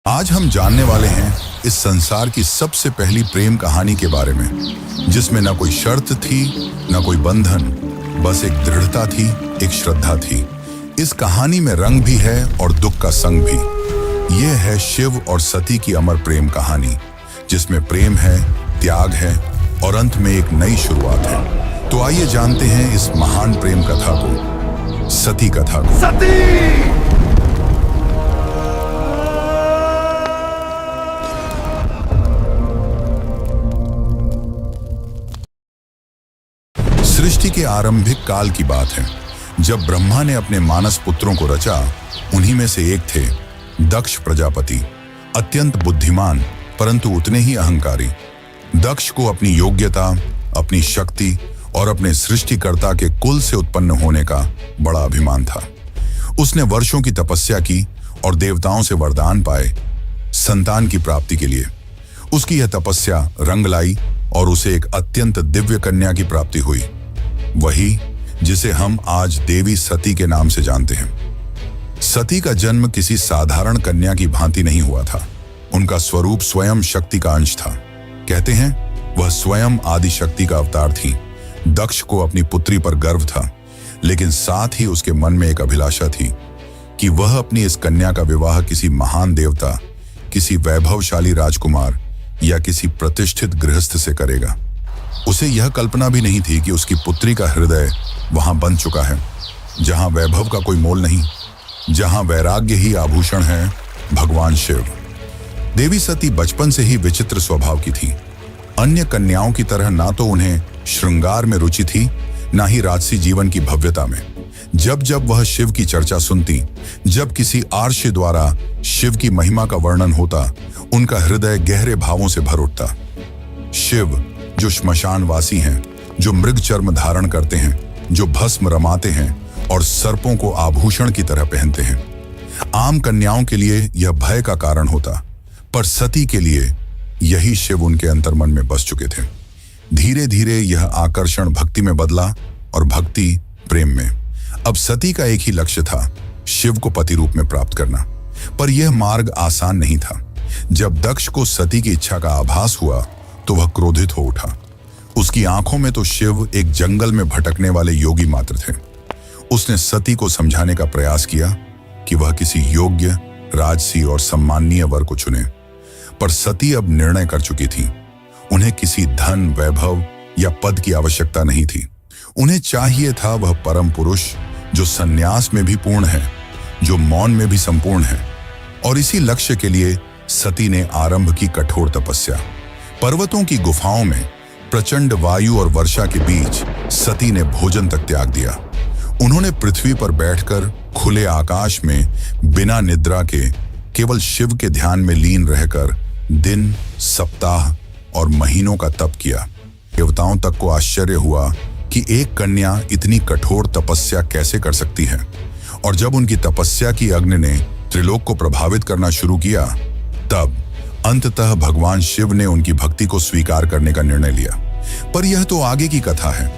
आज हम जानने वाले हैं इस संसार की सबसे पहली प्रेम कहानी के बारे में, जिसमें न कोई शर्त थी, न कोई बंधन, बस एक दृढ़ता थी, एक श्रद्धा थी। इस कहानी में रंग भी है और दुख का संग भी। यह है शिव और सती की अमर प्रेम कहानी, जिसमें प्रेम है, त्याग है और अंत में एक नई शुरुआत है। तो आइए जानते हैं इस महान प्रेम कथा को, सती कथा को। सती! सृष्टि के आरंभिक काल की बात है, जब ब्रह्मा ने अपने मानस पुत्रों को रचा। उन्हीं में से एक थे दक्ष प्रजापति, अत्यंत बुद्धिमान परंतु उतने ही अहंकारी। दक्ष को अपनी योग्यता, अपनी शक्ति और अपने सृष्टिकर्ता के कुल से उत्पन्न होने का बड़ा अभिमान था। उसने वर्षों की तपस्या की और देवताओं से वरदान पाए संतान की प्राप्ति के लिए। उसकी यह तपस्या रंग लाई और उसे एक अत्यंत दिव्य कन्या की प्राप्ति हुई, वही जिसे हम आज देवी सती के नाम से जानते हैं। सती का जन्म किसी साधारण कन्या की भांति नहीं हुआ था। उनका स्वरूप स्वयं शक्ति का अंश था। कहते हैं वह स्वयं आदि शक्ति का अवतार थी। दक्ष को अपनी पुत्री पर गर्व था, लेकिन साथ ही उसके मन में एक अभिलाषा थी कि वह अपनी इस कन्या का विवाह किसी महान देवता, किसी वैभवशाली राजकुमार या किसी प्रतिष्ठित गृहस्थ से करेगा। उसे यह कल्पना भी नहीं थी कि उसकी पुत्री का हृदय वहां बन चुका है, जहां वैभव का कोई मोल नहीं, जहां वैराग्य ही आभूषण है, भगवान शिव। देवी सती बचपन से ही विचित्र स्वभाव की थी। अन्य कन्याओं की तरह ना तो उन्हें श्रृंगार में रुचि थी, ना ही राजसी जीवन की भव्यता में। जब जब वह शिव की चर्चा सुनती, जब किसी आर्षि द्वारा शिव की महिमा का वर्णन होता, उनका हृदय गहरे भावों से भर उठता। शिव जो श्मशानवासी हैं, जो मृग चर्म धारण करते हैं, जो भस्म रमाते हैं और सर्पों को आभूषण की तरह पहनते हैं। आम कन्याओं के लिए यह भय का कारण होता, पर सती के लिए यही शिव उनके अंतर्मन में बस चुके थे। धीरे धीरे यह आकर्षण भक्ति में बदला और भक्ति प्रेम में। अब सती का एक ही लक्ष्य था, शिव को पति रूप में प्राप्त करना। पर यह मार्ग आसान नहीं था। जब दक्ष को सती की इच्छा का आभास हुआ तो वह क्रोधित हो उठा। उसकी आंखों में तो शिव एक जंगल में भटकने वाले योगी मात्र थे। उसने सती को समझाने का प्रयास किया कि वह किसी योग्य, राजसी और सम्माननीय वर को चुने, पर सती अब निर्णय कर चुकी थी। उन्हें किसी धन, वैभव या पद की आवश्यकता नहीं थी। उन्हें चाहिए था वह परम पुरुष जो संन्यास में भी पूर्ण है, जो मौन में भी संपूर्ण है। और इसी लक्ष्य के लिए सती ने आरंभ की कठोर तपस्या। पर्वतों की गुफाओं में प्रचंड वायु और वर्षा के बीच सती ने भोजन तक त्याग दिया। उन्होंने पृथ्वी पर बैठकर खुले आकाश में बिना निद्रा के केवल शिव के ध्यान में लीन रहकर दिन, सप्ताह और महीनों का तप किया। देवताओं तक को आश्चर्य हुआ कि एक कन्या इतनी कठोर तपस्या कैसे कर सकती है। और जब उनकी तपस्या की अग्नि ने त्रिलोक को प्रभावित करना शुरू किया, तब अंततः भगवान शिव ने उनकी भक्ति को स्वीकार करने का निर्णय लिया। पर यह तो आगे की कथा है।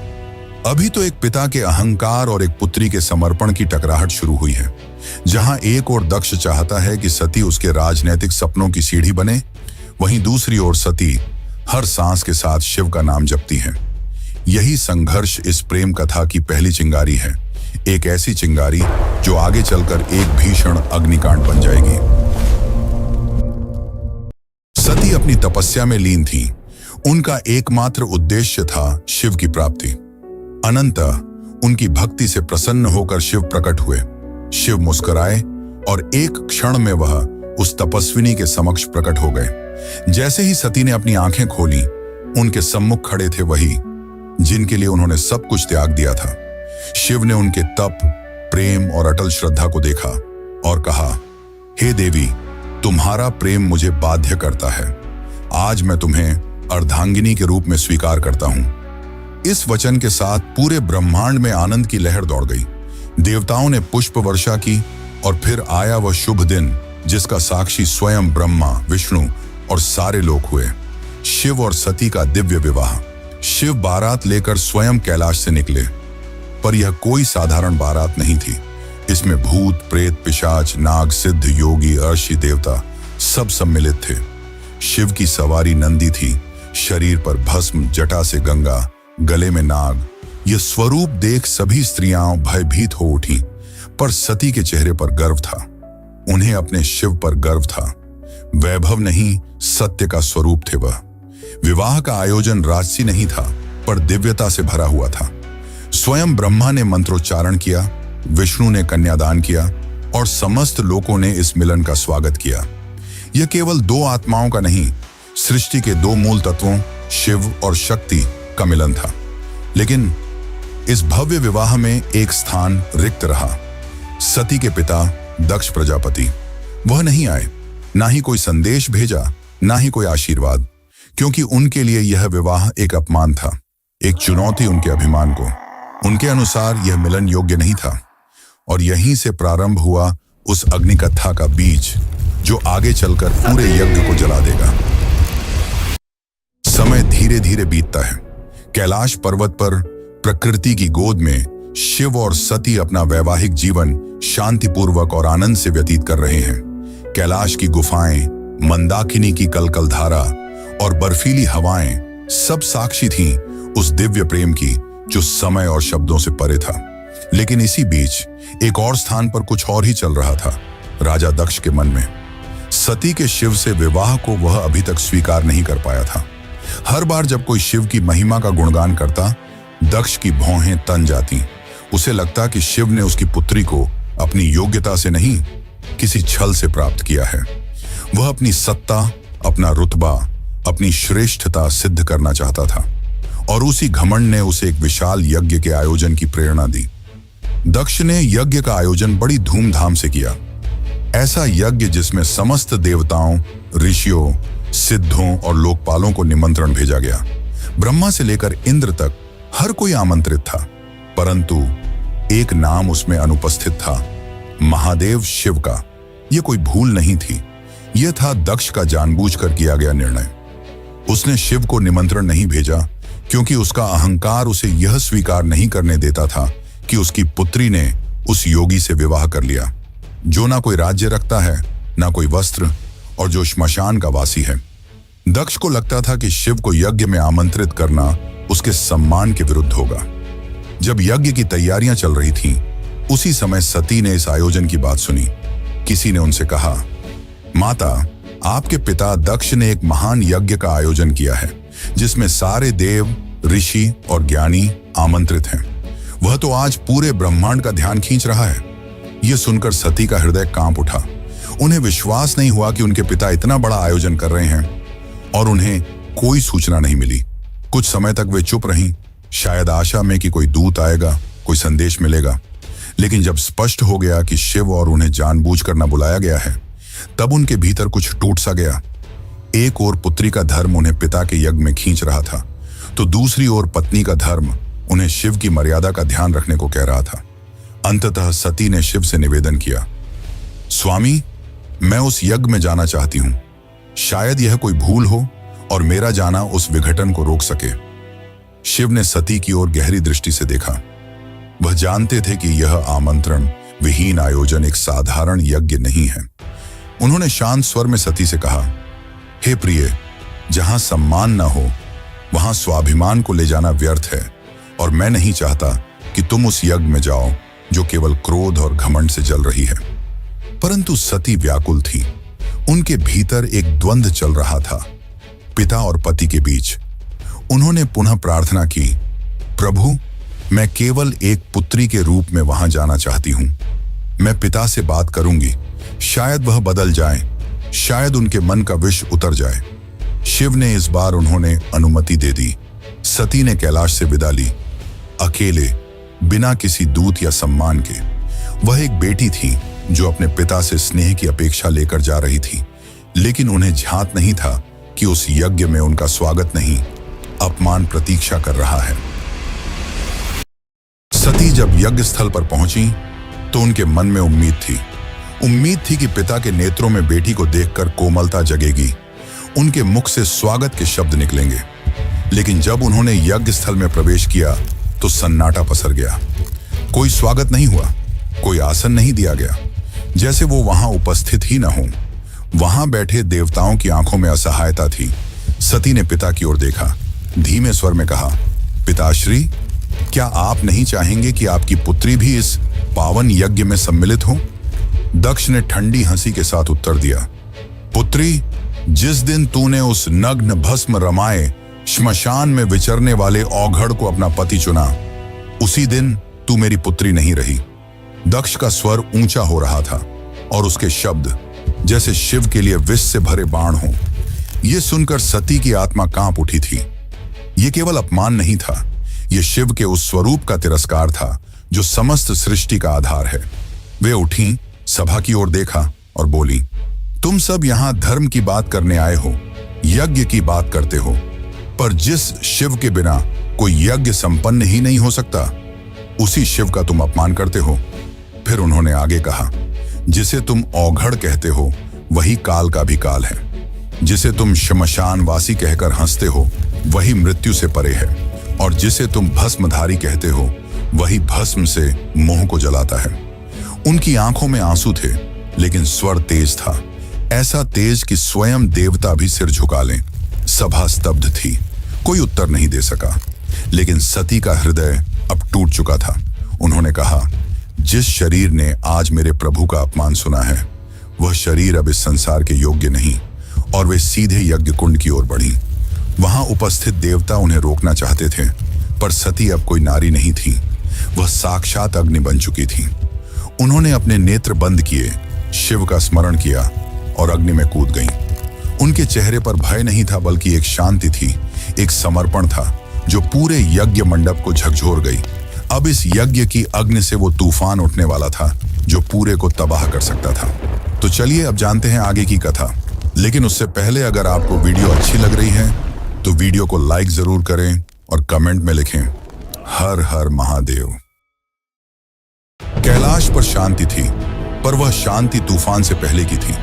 अभी तो एक पिता के अहंकार और एक पुत्री के समर्पण की टकराहट शुरू हुई है। जहां एक ओर दक्ष चाहता है कि सती उसके राजनैतिक सपनों की सीढ़ी बने, वहीं दूसरी ओर सती हर सांस के साथ शिव का नाम जपती है। यही संघर्ष इस प्रेम कथा की पहली चिंगारी है, एक ऐसी चिंगारी जो आगे चलकर एक भीषण अग्निकांड बन जाएगी। सती अपनी तपस्या में लीन थी। उनका एकमात्र उद्देश्य था शिव की प्राप्ति। अनंतः उनकी भक्ति से प्रसन्न होकर शिव प्रकट हुए। शिव मुस्कुराए और एक क्षण में वह उस तपस्विनी के समक्ष प्रकट हो गए। जैसे ही सती ने अपनी आंखें खोली, उनके सम्मुख खड़े थे वही जिनके लिए उन्होंने सब कुछ त्याग दिया था। शिव ने उनके तप, प्रेम और अटल श्रद्धा को देखा और कहा, हे देवी, तुम्हारा प्रेम मुझे बाध्य करता है। आज मैं तुम्हें अर्धांगिनी के रूप में स्वीकार करता हूं। इस वचन के साथ पूरे ब्रह्मांड में आनंद की लहर दौड़ गई। देवताओं ने पुष्प वर्षा की और फिर आया वह शुभ दिन जिसका साक्षी स्वयं ब्रह्मा, विष्णु और सारे लोग हुए। शिव और सती का दिव्य विवाह। शिव बारात लेकर स्वयं कैलाश से निकले, पर यह कोई साधारण बारात नहीं थी। इसमें भूत, प्रेत, पिशाच, नाग, सिद्ध, योगी, अर्षि, देवता सब सम्मिलित थे। शिव की सवारी नंदी थी, शरीर पर भस्म, जटा से गंगा, गले में नाग। यह स्वरूप देख सभी स्त्रियां भयभीत हो उठी, पर सती के चेहरे पर गर्व था। उन्हें अपने शिव पर गर्व था। वैभव नहीं, सत्य का स्वरूप थे वह। विवाह का आयोजन राजसी नहीं था, पर दिव्यता से भरा हुआ था। स्वयं ब्रह्मा ने मंत्रोच्चारण किया, विष्णु ने कन्यादान किया और समस्त लोगों ने इस मिलन का स्वागत किया। यह केवल दो आत्माओं का नहीं, सृष्टि के दो मूल तत्वों शिव और शक्ति का मिलन था। लेकिन इस भव्य विवाह में एक स्थान रिक्त रहा। सती के पिता दक्ष प्रजापति, वह नहीं आए, ना ही कोई संदेश भेजा, ना ही कोई आशीर्वाद, क्योंकि उनके लिए यह विवाह एक अपमान था, एक चुनौती उनके अभिमान को। उनके अनुसार यह मिलन योग्य नहीं था। और यहीं से प्रारंभ हुआ उस अग्निकथा का बीज, जो आगे चलकर पूरे यज्ञ को जला देगा। समय धीरे धीरे बीतता है। कैलाश पर्वत पर प्रकृति की गोद में शिव और सती अपना वैवाहिक जीवन शांतिपूर्वक और आनंद से व्यतीत कर रहे हैं। कैलाश की गुफाएं, मंदाकिनी की कलकल धारा और बर्फीली हवाएं सब साक्षी थीं उस दिव्य प्रेम की, जो समय और शब्दों से परे था। लेकिन इसी बीच एक और स्थान पर कुछ और ही चल रहा था, राजा दक्ष के मन में। सती के शिव से विवाह को वह अभी तक स्वीकार नहीं कर पाया था। हर बार जब कोई शिव की महिमा का गुणगान करता, दक्ष की भौहें तन जाती। उसे लगता कि शिव ने उसकी पुत्री को अपनी योग्यता से नहीं, किसी छल से प्राप्त किया है। वह अपनी सत्ता, अपना रुतबा, अपनी श्रेष्ठता सिद्ध करना चाहता था, और उसी घमंड ने उसे एक विशाल यज्ञ के आयोजन की प्रेरणा दी। दक्ष ने यज्ञ का आयोजन बड़ी धूमधाम से किया। ऐसा यज्ञ जिसमें समस्त देवताओं, ऋषियों, सिद्धों और लोकपालों को निमंत्रण भेजा गया। ब्रह्मा से लेकर इंद्र तक हर कोई आमंत्रित था, परंतु एक नाम उसमें अनुपस्थित था, महादेव शिव का। यह कोई भूल नहीं थी, यह था दक्ष का जानबूझकर किया गया निर्णय। उसने शिव को निमंत्रण नहीं भेजा, क्योंकि उसका अहंकार उसे यह स्वीकार नहीं करने देता था कि उसकी पुत्री ने उस योगी से विवाह कर लिया, जो ना कोई राज्य रखता है, ना कोई वस्त्र, और जो श्मशान का वासी है। दक्ष को लगता था कि शिव को यज्ञ में आमंत्रित करना उसके सम्मान के विरुद्ध होगा। जब यज्ञ की तैयारियां चल रही थीं, उसी समय सती ने इस आयोजन की बात सुनी। किसी ने उनसे कहा, माता, आपके पिता दक्ष ने एक महान यज्ञ का आयोजन किया है, जिसमें सारे देव, ऋषि और ज्ञानी आमंत्रित हैं। वह तो आज पूरे ब्रह्मांड का ध्यान खींच रहा है। यह सुनकर सती का हृदय कांप उठा। उन्हें विश्वास नहीं हुआ कि उनके पिता इतना बड़ा आयोजन कर रहे हैं और उन्हें कोई सूचना नहीं मिली। कुछ समय तक वे चुप रहीं, शायद आशा में कि कोई दूत आएगा, कोई संदेश मिलेगा। लेकिन जब स्पष्ट हो गया कि शिव और उन्हें जानबूझकर न बुलाया गया है, तब उनके भीतर कुछ टूट सा गया। एक ओर पुत्री का धर्म उन्हें पिता के यज्ञ में खींच रहा था, तो दूसरी ओर पत्नी का धर्म उन्हें शिव की मर्यादा का ध्यान रखने को कह रहा था। अंततः सती ने शिव से निवेदन किया, स्वामी, मैं उस यज्ञ में जाना चाहती हूं। शायद यह कोई भूल हो और मेरा जाना उस विघटन को रोक सके। शिव ने सती की ओर गहरी दृष्टि से देखा। वह जानते थे कि यह आमंत्रण विहीन आयोजन एक साधारण यज्ञ नहीं है। उन्होंने शांत स्वर में सती से कहा, हे प्रिय, जहां सम्मान न हो वहां स्वाभिमान को ले जाना व्यर्थ है, और मैं नहीं चाहता कि तुम उस यज्ञ में जाओ जो केवल क्रोध और घमंड से जल रही है। परंतु सती व्याकुल थी। उनके भीतर एक द्वंद्व चल रहा था, पिता और पति के बीच। उन्होंने पुनः प्रार्थना की, प्रभु, मैं केवल एक पुत्री के रूप में वहां जाना चाहती हूं। मैं पिता से बात करूंगी, शायद वह बदल जाए, शायद उनके मन का विष उतर जाए। शिव ने इस बार उन्होंने अनुमति दे दी। सती ने कैलाश से विदा ली, अकेले, बिना किसी दूत या सम्मान के। वह एक बेटी थी जो अपने पिता से स्नेह की अपेक्षा लेकर जा रही थी, लेकिन उन्हें झांत नहीं था कि उस यज्ञ में उनका स्वागत नहीं, अपमान प्रतीक्षा कर रहा है। सती जब यज्ञ स्थल पर पहुंची तो उनके मन में उम्मीद थी कि पिता के नेत्रों में बेटी को देखकर कोमलता जगेगी, उनके मुख से स्वागत के शब्द निकलेंगे। लेकिन जब उन्होंने यज्ञ स्थल में प्रवेश किया तो सन्नाटा पसर गया। कोई स्वागत नहीं हुआ, कोई आसन नहीं दिया गया, जैसे वो वहां उपस्थित ही न हो। वहां बैठे देवताओं की आंखों में असहायता थी। सती ने पिता की ओर देखा, धीमे स्वर में कहा, पिताश्री, क्या आप नहीं चाहेंगे कि आपकी पुत्री भी इस पावन यज्ञ में सम्मिलित हो? दक्ष ने ठंडी हंसी के साथ उत्तर दिया, पुत्री, जिस दिन तूने उस नग्न भस्म रमाए श्मशान में विचरने वाले औघड़ को अपना पति चुना, उसी दिन तू मेरी पुत्री नहीं रही। दक्ष का स्वर ऊंचा हो रहा था और उसके शब्द जैसे शिव के लिए विष से भरे बाण हो। यह सुनकर सती की आत्मा कांप उठी थी। यह केवल अपमान नहीं था, यह शिव के उस स्वरूप का तिरस्कार था जो समस्त सृष्टि का आधार है। वे उठी, सभा की ओर देखा और बोली, तुम सब यहां धर्म की बात करने आए हो, यज्ञ की बात करते हो, पर जिस शिव के बिना कोई यज्ञ संपन्न ही नहीं हो सकता, उसी शिव का तुम अपमान करते हो। फिर उन्होंने आगे कहा, जिसे तुम औघड़ कहते हो वही काल का भी काल है। जिसे तुम श्मशानवासी कहकर हंसते हो वही मृत्यु से परे है, और जिसे तुम भस्मधारी कहते हो वही भस्म से मोह को जलाता है। उनकी आंखों में आंसू थे, लेकिन स्वर तेज था, ऐसा तेज कि स्वयं देवता भी सिर झुका लें। सभा स्तब्ध थी, कोई उत्तर नहीं दे सका, लेकिन सती का हृदय अब टूट चुका था। उन्होंने कहा, जिस शरीर ने आज मेरे प्रभु का अपमान सुना है, वह शरीर अब इस संसार के योग्य नहीं। और वे सीधे यज्ञ कुंड की ओर बढ़ी। वहां उपस्थित देवता उन्हें रोकना चाहते थे, पर सती अब कोई नारी नहीं थी, वह साक्षात अग्नि बन चुकी थी। उन्होंने अपने नेत्र बंद किए, शिव का स्मरण किया और अग्नि में कूद गईं। उनके चेहरे पर भय नहीं था, बल्कि एक शांति थी, एक समर्पण था जो पूरे यज्ञ मंडप को झकझोर गई। अब इस यज्ञ की अग्नि से वो तूफान उठने वाला था जो पूरे को तबाह कर सकता था। तो चलिए अब जानते हैं आगे की कथा। लेकिन उससे पहले अगर आपको वीडियो अच्छी लग रही है तो वीडियो को लाइक जरूर करें और कमेंट में लिखें, हर हर महादेव। कैलाश पर शांति थी, पर वह शांति तूफान से पहले की थी।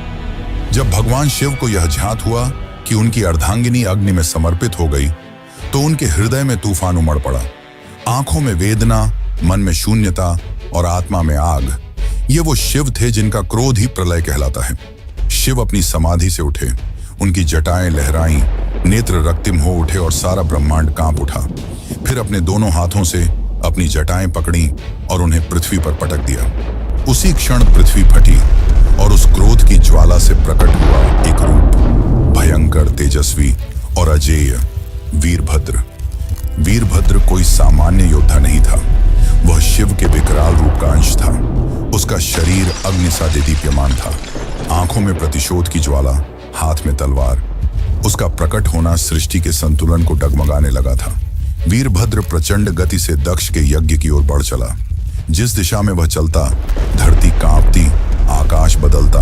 जब भगवान शिव को यह ज्ञात हुआ कि उनकी अर्धांगिनी अग्नि में समर्पित हो गई, तो उनके हृदय में तूफान उमड़ पड़ा। आंखों में वेदना, मन में शून्यता और आत्मा में आग। ये वो शिव थे जिनका क्रोध ही प्रलय कहलाता है। शिव अपनी समाधि से उठे, उनकी जटाएं लहराईं, नेत्र रक्तिम हो उठे और सारा ब्रह्मांड कांप उठा। फिर अपने दोनों हाथों से अपनी जटाएं पकड़ी और उन्हें पृथ्वी पर पटक दिया। उसी क्षण पृथ्वी फटी और उस क्रोध की ज्वाला से प्रकट हुआ एक रूप, भयंकर, तेजस्वी और अजेय, वीरभद्र। वीरभद्र कोई सामान्य योद्धा नहीं था, वह शिव के विकराल रूप का अंश था। उसका शरीर अग्नि सा दीप्यमान था, आंखों में प्रतिशोध की ज्वाला, हाथ में तलवार। उसका प्रकट होना सृष्टि के संतुलन को डगमगाने लगा था। वीरभद्र प्रचंड गति से दक्ष के यज्ञ की ओर बढ़ चला। जिस दिशा में वह चलता, धरती कांपती, आकाश बदलता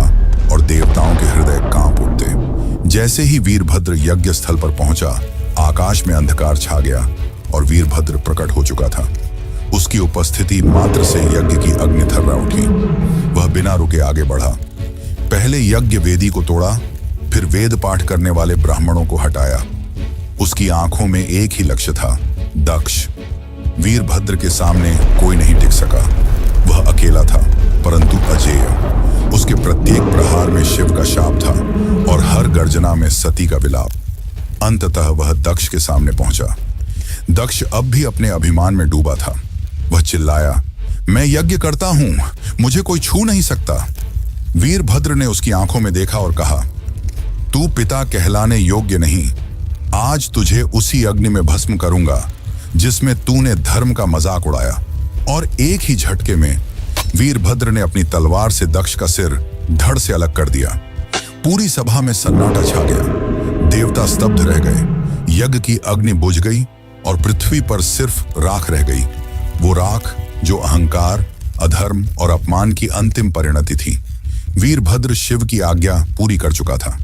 और देवताओं के हृदय कांप उठते। जैसे ही वीरभद्र यज्ञ स्थल पर पहुंचा, आकाश में अंधकार छा गया और वीरभद्र प्रकट हो चुका था। उसकी उपस्थिति मात्र से यज्ञ की अग्नि थर्रा उठी। वह बिना रुके आगे बढ़ा। पहले यज्ञ वेदी को तोड़ा, फिर वेद पाठ करने वाले ब्राह्मणों को हटाया। उसकी आंखों में एक ही लक्ष्य था, दक्ष। वीरभद्र के सामने कोई नहीं टिक सका। वह अकेला था, परंतु अजेय। उसके प्रत्येक प्रहार में शिव का शाप था और हर गर्जना में सती का विलाप। अंततः वह दक्ष के सामने पहुंचा। दक्ष अब भी अपने अभिमान में डूबा था। वह चिल्लाया, मैं यज्ञ करता हूं, मुझे कोई छू नहीं सकता। वीरभद्र ने उसकी आंखों में देखा और कहा, तू पिता कहलाने योग्य नहीं। आज तुझे उसी अग्नि में भस्म करूंगा जिसमें तूने धर्म का मजाक उड़ाया। और एक ही झटके में वीरभद्र ने अपनी तलवार से दक्ष का सिर धड़ से अलग कर दिया। पूरी सभा में सन्नाटा छा गया। देवता स्तब्ध रह गए। यज्ञ की अग्नि बुझ गई और पृथ्वी पर सिर्फ राख रह गई। वो राख जो अहंकार, अधर्म और अपमान की अंतिम परिणति थी। वीरभद्र शिव की आज्ञा पूरी कर चुका था,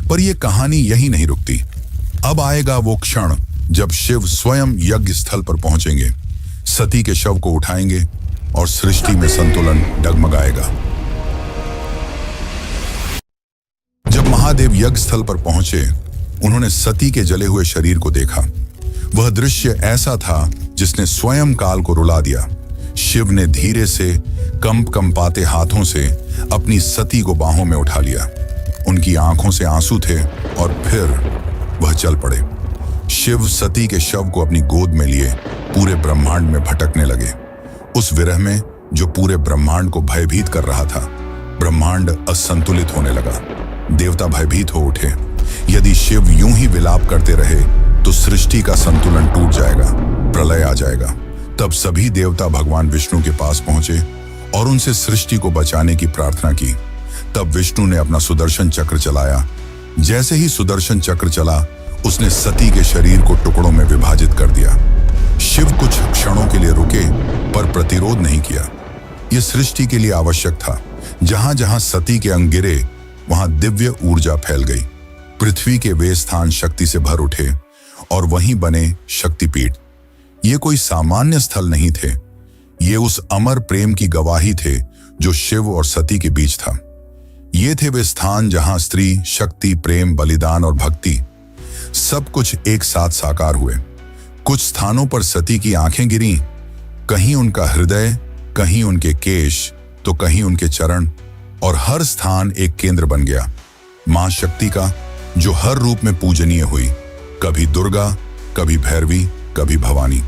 पर यह कहानी यही नहीं रुकती। अब आएगा वो क्षण जब शिव स्वयं यज्ञ स्थल पर पहुंचेंगे, सती के शव को उठाएंगे और सृष्टि में संतुलन डगमगाएगा। जब महादेव यज्ञ स्थल पर पहुंचे, उन्होंने सती के जले हुए शरीर को देखा। वह दृश्य ऐसा था जिसने स्वयं काल को रुला दिया। शिव ने धीरे से कंपाते हाथों से अपनी सती को बाहों में उठा लिया। उनकी आंखों से आंसू थे और फिर वह चल पड़े। शिव सती के शव को अपनी गोद में लिए पूरे ब्रह्मांड में भटकने लगे। उस विरह में जो पूरे ब्रह्मांड को भयभीत कर रहा था, ब्रह्मांड असंतुलित होने लगा। देवता भयभीत हो उठे। यदि शिव यूं ही विलाप करते रहे तो सृष्टि का संतुलन टूट जाएगा, प्रलय आ जाएगा। तब सभी देवता भगवान विष्णु के पास पहुंचे और उनसे सृष्टि को बचाने की प्रार्थना की। तब विष्णु ने अपना सुदर्शन चक्र चलाया। जैसे ही सुदर्शन चक्र चला, उसने सती के शरीर को टुकड़ों में विभाजित कर दिया। शिव कुछ क्षणों के लिए रुके पर प्रतिरोध नहीं किया। यह सृष्टि के लिए आवश्यक था। जहां जहां सती के अंग गिरे वहां दिव्य ऊर्जा फैल गई। पृथ्वी के वे स्थान शक्ति से भर उठे और वहीं बने शक्तिपीठ। ये कोई सामान्य स्थल नहीं थे। ये उस अमर प्रेम की गवाही थे जो शिव और सती के बीच था। ये थे वे स्थान जहां स्त्री, शक्ति, प्रेम, बलिदान और भक्ति सब कुछ एक साथ साकार हुए। कुछ स्थानों पर सती की आंखें गिरीं, कहीं उनका हृदय, कहीं उनके केश, तो कहीं उनके चरण, और हर स्थान एक केंद्र बन गया मां शक्ति का, जो हर रूप में पूजनीय हुई। कभी दुर्गा, कभी भैरवी, कभी भवानी।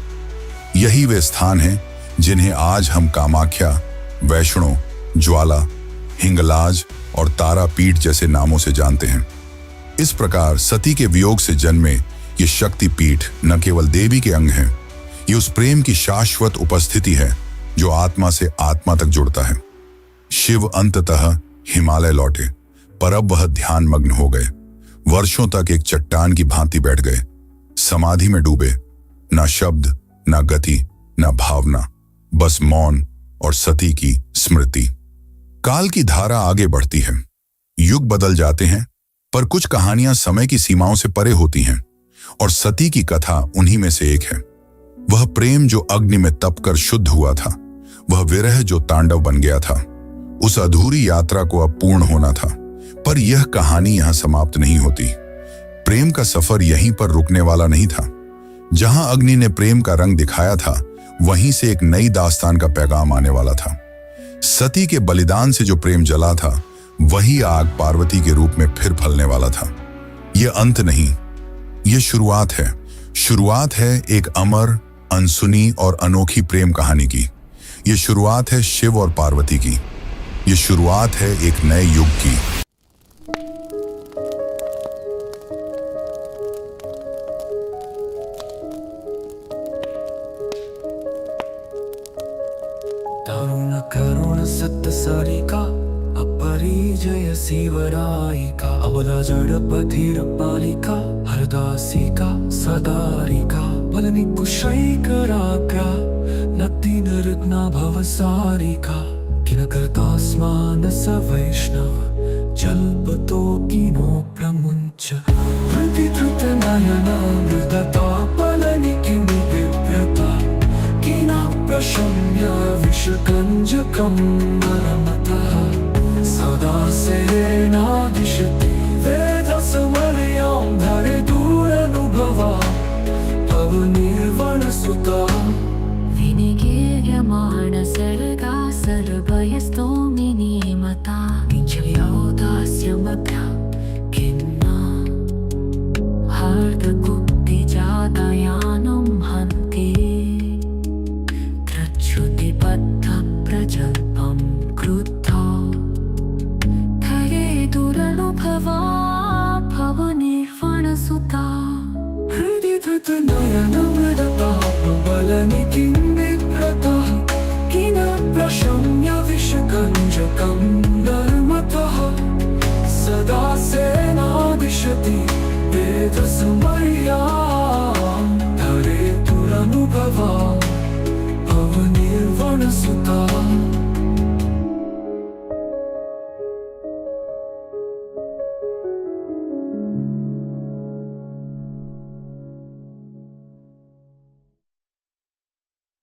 यही वे स्थान हैं जिन्हें आज हम कामाख्या, वैष्णो, ज्वाला, हिंगलाज और तारापीठ जैसे नामों से जानते हैं। इस प्रकार सती के वियोग से जन्मे ये शक्तिपीठ न केवल देवी के अंग हैं, ये उस प्रेम की शाश्वत उपस्थिति है जो आत्मा से आत्मा तक जुड़ता है। शिव अंततः हिमालय लौटे, पर अब वह ध्यान मग्न हो गए। वर्षों तक एक चट्टान की भांति बैठ गए, समाधि में डूबे। ना शब्द, ना गति, ना भावना, बस मौन और सती की स्मृति। काल की धारा आगे बढ़ती है, युग बदल जाते हैं, पर कुछ कहानियां समय की सीमाओं से परे होती हैं, और सती की कथा उन्हीं में से एक है। वह प्रेम जो अग्नि में तपकर शुद्ध हुआ था, वह विरह जो तांडव बन गया था। उस अधूरी यात्रा को अब पूर्ण होना था, पर यह कहानी यहां समाप्त नहीं होती। प्रेम का सफर यहीं पर रुकने वाला नहीं था। जहां अग्नि ने प्रेम का रंग दिखाया था, वहीं से एक नई दास्तान का पैगाम आने वाला था। सती के बलिदान से जो प्रेम जला था, वही आग पार्वती के रूप में फिर फलने वाला था। यह अंत नहीं, यह शुरुआत है। शुरुआत है एक अमर, अनसुनी और अनोखी प्रेम कहानी की। यह शुरुआत है शिव और पार्वती की। यह शुरुआत है एक नए युग की। दारुण करुण सत्य सारिका अपरिजय शिवरायिका अबला जडपथिर पालिका हरदासिका सदारिका बलनि कुशैकराग्रा नक्तिन रत्ना भवसारिका किलकर्तास्मान स वैष्णव जल्पतो किनो प्रमुञ्च प्रतिधृतनयना मृदता बलनि किमु बिभ्रता किना प्रशम्य विषकञ्जकं नरमतः सदा सेनादिशति वेदसमर्यां धरे दूरनुभवा पवनिर्वणसुता विनिगीर्यमाण सर्गा सर्वयस्तोमिनी मता किञ्चयोदास्यमभ्या खिन्ना हार्दकुक्तिजातयानं हन्ति त्रच्छ्रुतिबद्धप्रजल्पं क्रुद्धा धरे दुरनुभवा भवनिर्वणसुता हृदि धृतनयनमृदता प्रबलनि किं बिभ्रतः किन प्रशम्य विषकञ्जकं नर्मतः सदा सेनादिशति वेदसमर्या